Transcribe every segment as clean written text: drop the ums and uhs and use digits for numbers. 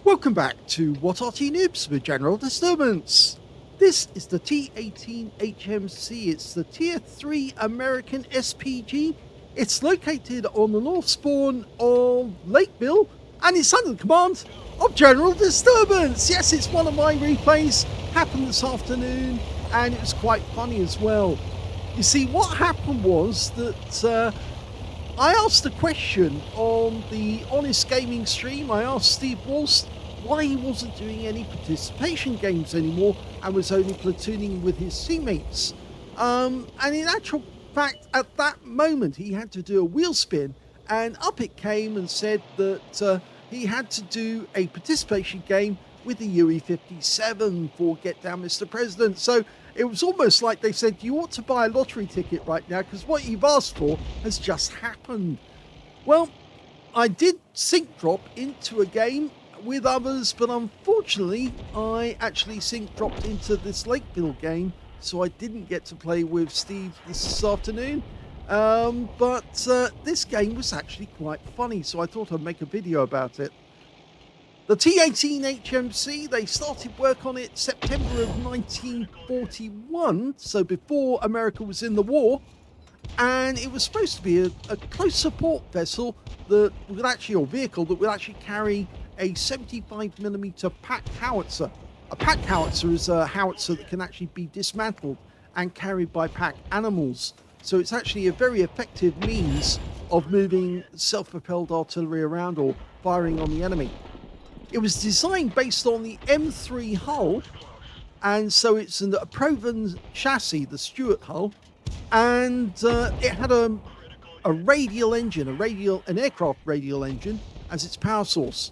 Welcome back to What Arty Noobs with General Disturbance. This is the T18 HMC. It's the Tier 3 American SPG. It's located on the north spawn of Lakeville, and it's under the command of General Disturbance. Yes, it's one of my replays. Happened this afternoon, and it was quite funny as well. You see, what happened was that I asked a question on the Honest Gaming stream. I asked Steve Walst why he wasn't doing any participation games anymore and was only platooning with his teammates. And in actual fact, at that moment, he had to do a wheel spin, and up it came and said that he had to do a participation game with the UE57 for Get Down Mr. President. So it was almost like they said, you ought to buy a lottery ticket right now because what you've asked for has just happened. Well, I did sync drop into a game with others, but unfortunately I actually sync dropped into this Lakeville game, so I didn't get to play with Steve this afternoon. But this game was actually quite funny, so I thought I'd make a video about it. The T18 HMC, they started work on it September of 1941, so before America was in the war, and it was supposed to be a close support vessel that would actually, or vehicle that would actually carry a 75mm pack howitzer. A pack howitzer is a howitzer that can actually be dismantled and carried by pack animals. So it's actually a very effective means of moving self-propelled artillery around or firing on the enemy. It was designed based on the M3 hull, and so it's a proven chassis, the Stuart hull, and it had a radial engine, an aircraft radial engine as its power source.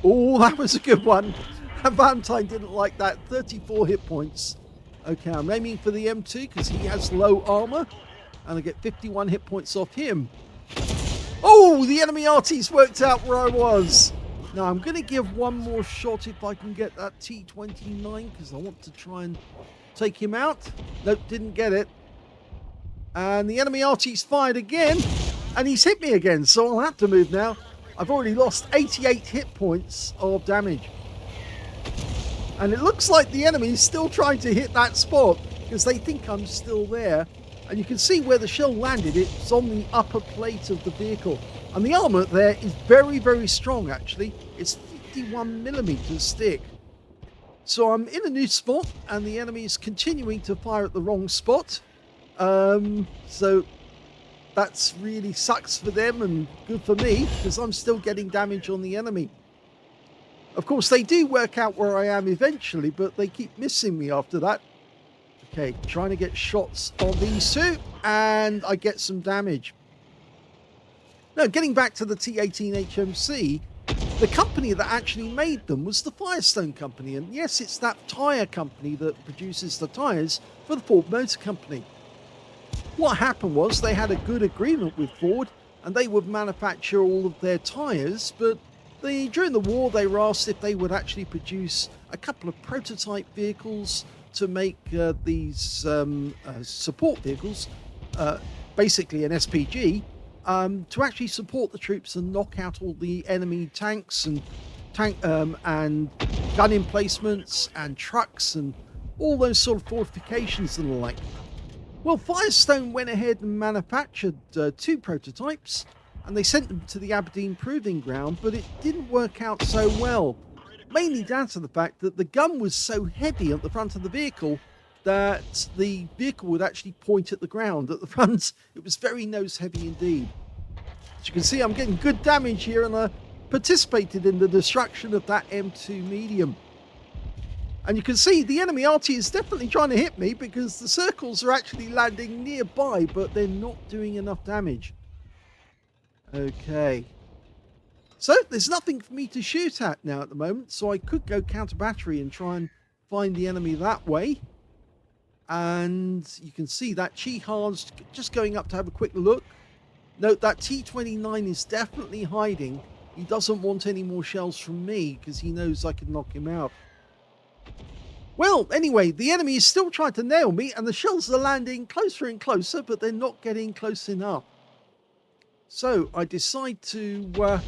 Oh, that was a good one. Valentine didn't like that. 34 hit points. Okay, I'm aiming for the M2 because he has low armor, and I get 51 hit points off him. Oh, the enemy Arty's worked out where I was. Now, I'm going to give one more shot if I can get that T29 because I want to try and take him out. Nope, didn't get it. And the enemy Arty's fired again, and he's hit me again, so I'll have to move now. I've already lost 88 hit points of damage. And it looks like the enemy is still trying to hit that spot because they think I'm still there. And you can see where the shell landed. It's on the upper plate of the vehicle. And the armor there is very, very strong, actually. It's 51mm thick. So I'm in a new spot, and the enemy is continuing to fire at the wrong spot. So that's really sucks for them and good for me because I'm still getting damage on the enemy. Of course, they do work out where I am eventually, but they keep missing me after that. Okay, trying to get shots on these two, and I get some damage. Now, getting back to the T18 HMC, the company that actually made them was the Firestone company. And yes, it's that tyre company that produces the tyres for the Ford Motor Company. What happened was they had a good agreement with Ford, and they would manufacture all of their tyres, but during the war, they were asked if they would actually produce a couple of prototype vehicles to make these support vehicles, basically an SPG, to actually support the troops and knock out all the enemy tanks and gun emplacements and trucks and all those sort of fortifications and the like. Well, Firestone went ahead and manufactured two prototypes, and they sent them to the Aberdeen Proving Ground, but it didn't work out so well. Mainly down to the fact that the gun was so heavy at the front of the vehicle that the vehicle would actually point at the ground at the front. It was very nose heavy indeed. As you can see, I'm getting good damage here, and I participated in the destruction of that M2 medium. And you can see the enemy Arty is definitely trying to hit me because the circles are actually landing nearby, but they're not doing enough damage. Okay. So there's nothing for me to shoot at now at the moment, so I could go counter battery and try and find the enemy that way. And you can see that Chihad's just going up to have a quick look. Note that T29 is definitely hiding. He doesn't want any more shells from me because he knows I can knock him out. Well, anyway, the enemy is still trying to nail me, and the shells are landing closer and closer, but they're not getting close enough. So I decide to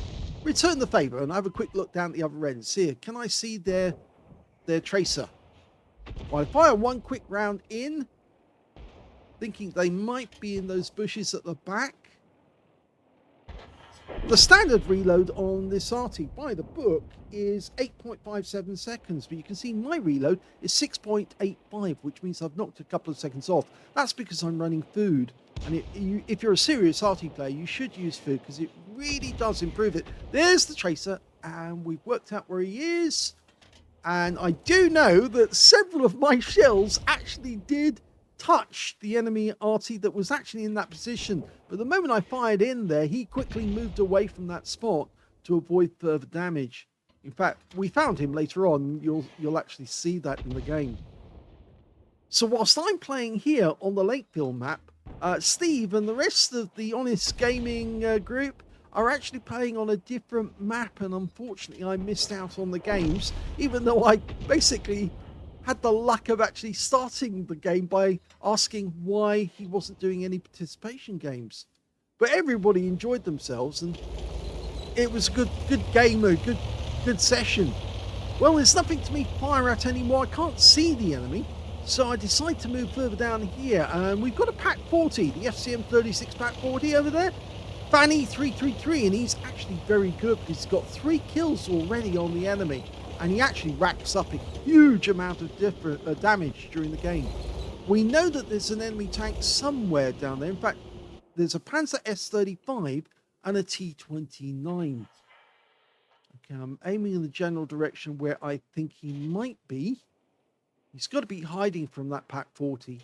return the favour and have a quick look down the other end. See, can I see their tracer? Well, I fire one quick round in, thinking they might be in those bushes at the back. The standard reload on this Arty by the book is 8.57 seconds, but you can see my reload is 6.85, which means I've knocked a couple of seconds off. That's because I'm running food, and if you're a serious Arty player, you should use food because it really does improve it. There's the tracer, and we've worked out where he is, and I do know that several of my shells actually did touch the enemy Arty that was actually in that position, but the moment I fired in there, he quickly moved away from that spot to avoid further damage. In fact, we found him later on. You'll actually see that in the game. So whilst I'm playing here on the Lakeville map, Steve and the rest of the Honest Gaming group are actually playing on a different map, and unfortunately I missed out on the games, even though I basically had the luck of actually starting the game by asking why he wasn't doing any participation games. But everybody enjoyed themselves, and it was a good game, a good session. Well, there's nothing to me fire at anymore. I can't see the enemy, so I decide to move further down here, and we've got a Pack 40, the FCM36 Pack 40 over there, Fanny 333, and he's actually very good because he's got 3 kills already on the enemy. And he actually racks up a huge amount of damage during the game. We know that there's an enemy tank somewhere down there. In fact, there's a Panzer S35 and a T29. Okay, I'm aiming in the general direction where I think he might be. He's got to be hiding from that Pack 40.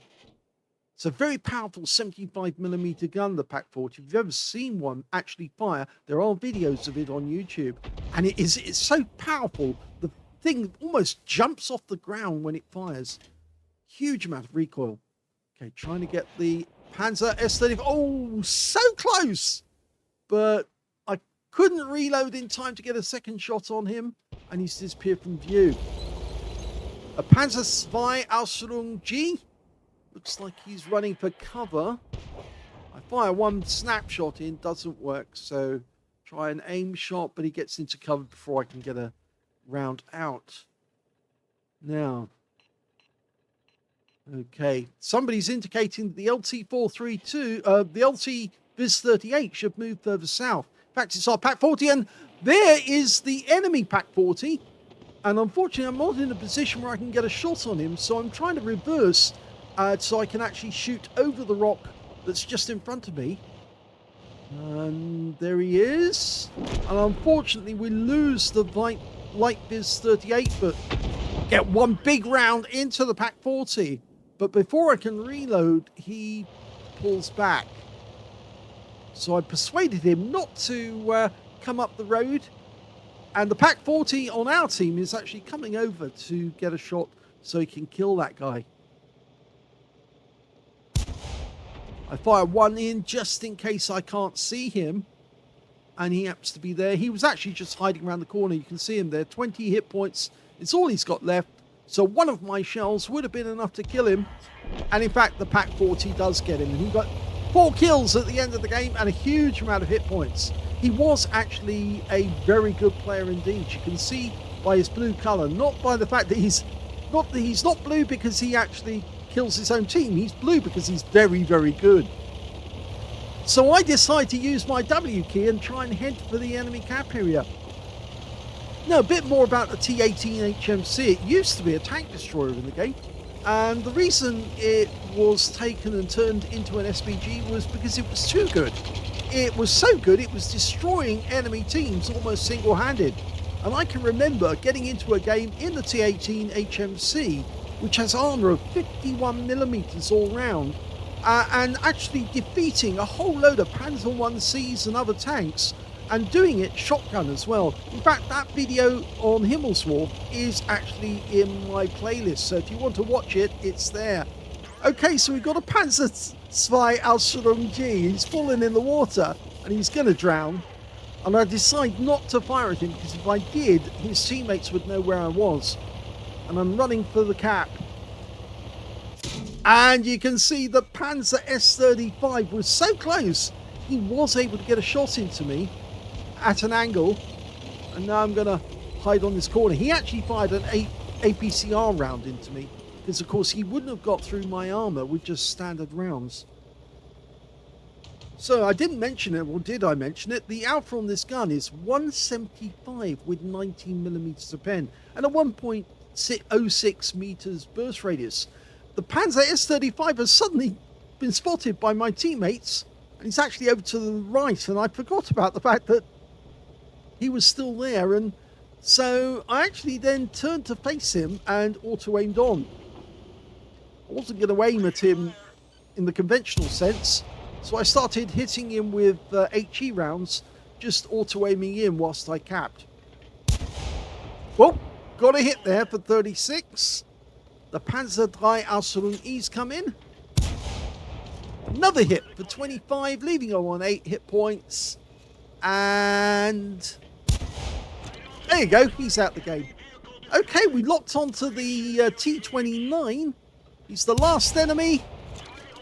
It's a very powerful 75mm gun, the Pack 40. If you've ever seen one actually fire, there are videos of it on YouTube. And it's so powerful, the thing almost jumps off the ground when it fires. Huge amount of recoil. Okay, trying to get the Panzer S35. Oh, so close! But I couldn't reload in time to get a second shot on him, and he's disappeared from view. A Panzer II Aslains G. Looks like he's running for cover. I fire one snapshot in, doesn't work, so try an aim shot, but he gets into cover before I can get a round out. Now, okay, somebody's indicating that the LT432, the LT Viz38 should move further south. In fact, it's our Pack 40, and there is the enemy Pack 40. And unfortunately, I'm not in a position where I can get a shot on him, so I'm trying to reverse so I can actually shoot over the rock that's just in front of me. And there he is. And unfortunately, we lose the light Viz 38, but get one big round into the Pack 40. But before I can reload, he pulls back. So I persuaded him not to come up the road. And the Pack 40 on our team is actually coming over to get a shot so he can kill that guy. I fire one in just in case I can't see him. And he happens to be there. He was actually just hiding around the corner. You can see him there. 20 hit points. It's all he's got left. So one of my shells would have been enough to kill him. And in fact, the Pack 40 does get him. And he got 4 kills at the end of the game and a huge amount of hit points. He was actually a very good player indeed. You can see by his blue colour, not by the fact that he's not blue because he actually kills his own team. He's blue because he's very, very good. So I decide to use my W key and try and head for the enemy cap area. Now, a bit more about the T18 HMC. It used to be a tank destroyer in the game, and the reason it was taken and turned into an SPG was because it was too good. It was so good, it was destroying enemy teams almost single-handed. And I can remember getting into a game in the T18 HMC, which has armour of 51mm all round, and actually defeating a whole load of Panzer 1Cs and other tanks, and doing it shotgun as well. In fact, that video on Himmelswalk is actually in my playlist, so if you want to watch it, it's there. Okay, so we've got a Panzer II Aslains G. He's fallen in the water, and he's going to drown. And I decide not to fire at him, because if I did, his teammates would know where I was. And I'm running for the cap. And you can see the Panzer S35 was so close, he was able to get a shot into me. at an angle, and now I'm going to hide on this corner. He actually fired an APCR round into me, because of course he wouldn't have got through my armor with just standard rounds. So I didn't mention it, or did I mention it? The alpha on this gun is 175 with 19mm of pen and a 1.06 meters burst radius. The Panzer S35 has suddenly been spotted by my teammates, and he's actually over to the right, and I forgot about the fact that he was still there, and so I actually then turned to face him and auto-aimed on. I wasn't going to aim at him in the conventional sense, so I started hitting him with HE rounds, just auto-aiming in whilst I capped. Well, got a hit there for 36. The Panzer III Aslains come in. Another hit for 25, leaving him on 8 hit points. And there you go, he's out the game. Okay, we locked onto the T29. He's the last enemy.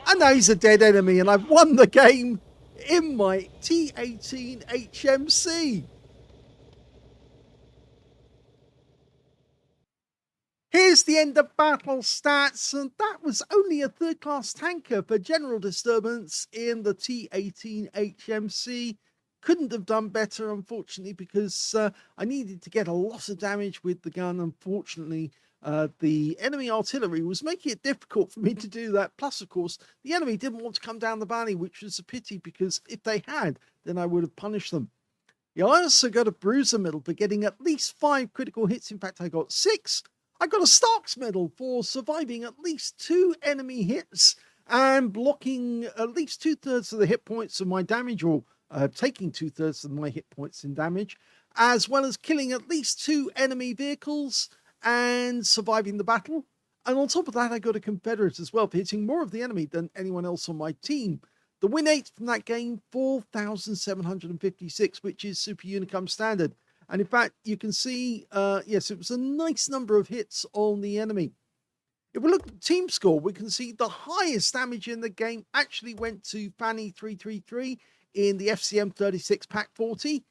And now he's a dead enemy, and I've won the game in my T18 HMC. Here's the end of battle stats, and that was only a third-class tanker for general disturbance in the T18 HMC. Couldn't have done better, unfortunately, because I needed to get a lot of damage with the gun. Unfortunately, the enemy artillery was making it difficult for me to do that. Plus, of course, the enemy didn't want to come down the valley, which was a pity, because if they had, then I would have punished them. Yeah, I also got a bruiser medal for getting at least 5 critical hits. In fact, I got 6. I got a Stark's medal for surviving at least 2 enemy hits and blocking at least 2/3 of the hit points of my damage, or taking 2/3 of my hit points in damage, as well as killing at least 2 enemy vehicles and surviving the battle. And on top of that, I got a Confederate as well for hitting more of the enemy than anyone else on my team. The win rate from that game, 4,756, which is Super Unicum standard. And in fact, you can see, yes, it was a nice number of hits on the enemy. If we look at the team score, we can see the highest damage in the game actually went to Fanny333 in the FCM 36 Pack 40.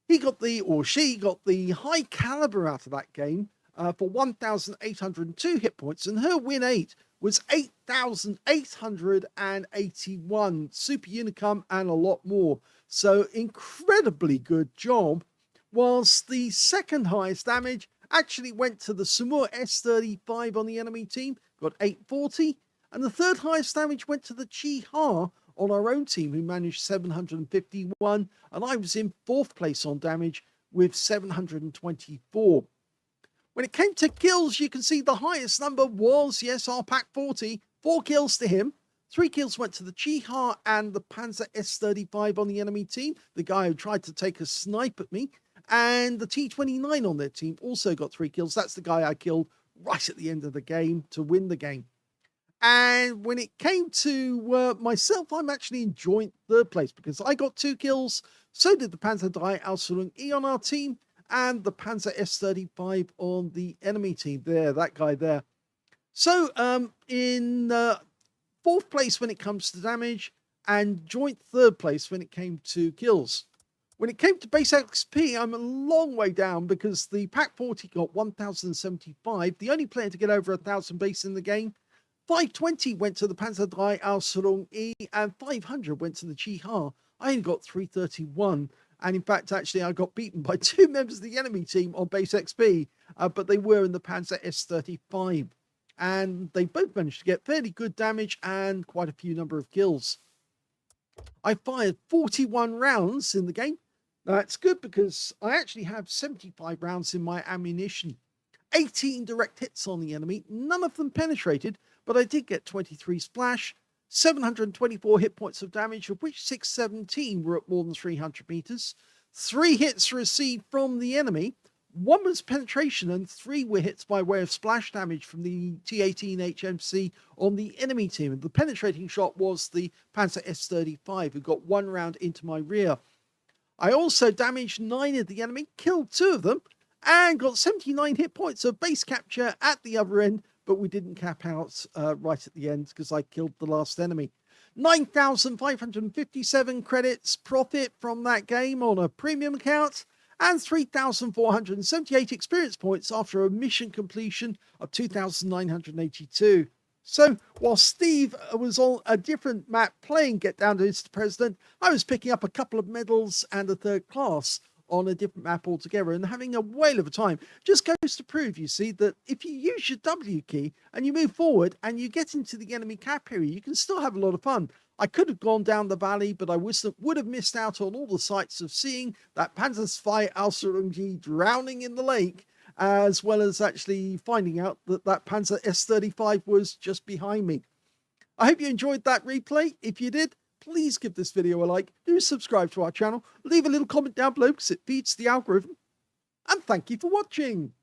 He got the, or she got the high caliber out of that game for 1,802 hit points, and her win 8 was 8,881 Super Unicum and a lot more. So incredibly good job. Whilst the second highest damage actually went to the Samur S35 on the enemy team, got 840, and the third highest damage went to the Chi-Ha on our own team, who managed 751, and I was in 4th place on damage with 724. When it came to kills, you can see the highest number was, yes, our Pack 40, 4 kills to him. 3 kills went to the Chi-Ha and the Panzer S35 on the enemy team, the guy who tried to take a snipe at me. And the T29 on their team also got 3 kills. That's the guy I killed right at the end of the game to win the game. And when it came to myself, I'm actually in joint 3rd place because I got 2 kills. So did the Panzer III Ausführung on our team and the Panzer S35 on the enemy team. There, that guy there. So in 4th place when it comes to damage and joint 3rd place when it came to kills. When it came to base XP, I'm a long way down because the Pack 40 got 1,075, the only player to get over 1,000 base in the game. 520 went to the Panzer III Ausführung and 500 went to the Chi-Ha. I only got 331, and in fact, actually, I got beaten by 2 members of the enemy team on base XP, but they were in the Panzer S35, and they both managed to get fairly good damage and quite a few number of kills. I fired 41 rounds in the game. That's good because I actually have 75 rounds in my ammunition. 18 direct hits on the enemy, none of them penetrated, but I did get 23 splash, 724 hit points of damage, of which 617 were at more than 300 meters. 3 hits received from the enemy, 1 was penetration, and 3 were hits by way of splash damage from the T18 HMC on the enemy team. And the penetrating shot was the Panzer S35, who got 1 round into my rear. I also damaged 9 of the enemy, killed 2 of them, and got 79 hit points of base capture at the other end, but we didn't cap out right at the end because I killed the last enemy. 9,557 credits profit from that game on a premium account, and 3,478 experience points after a mission completion of 2,982. So while Steve was on a different map playing Get Down to Mr. President, I was picking up a couple of medals and a third class on a different map altogether and having a whale of a time. Just goes to prove, you see, that if you use your W key and you move forward and you get into the enemy cap area, you can still have a lot of fun. I could have gone down the valley, but I would have missed out on all the sights of seeing that Panzer Aslains drowning in the lake, as well as actually finding out that that Panzer S35 was just behind me. I hope you enjoyed that replay. If you did, please give this video a like, do subscribe to our channel, leave a little comment down below because it feeds the algorithm, and thank you for watching.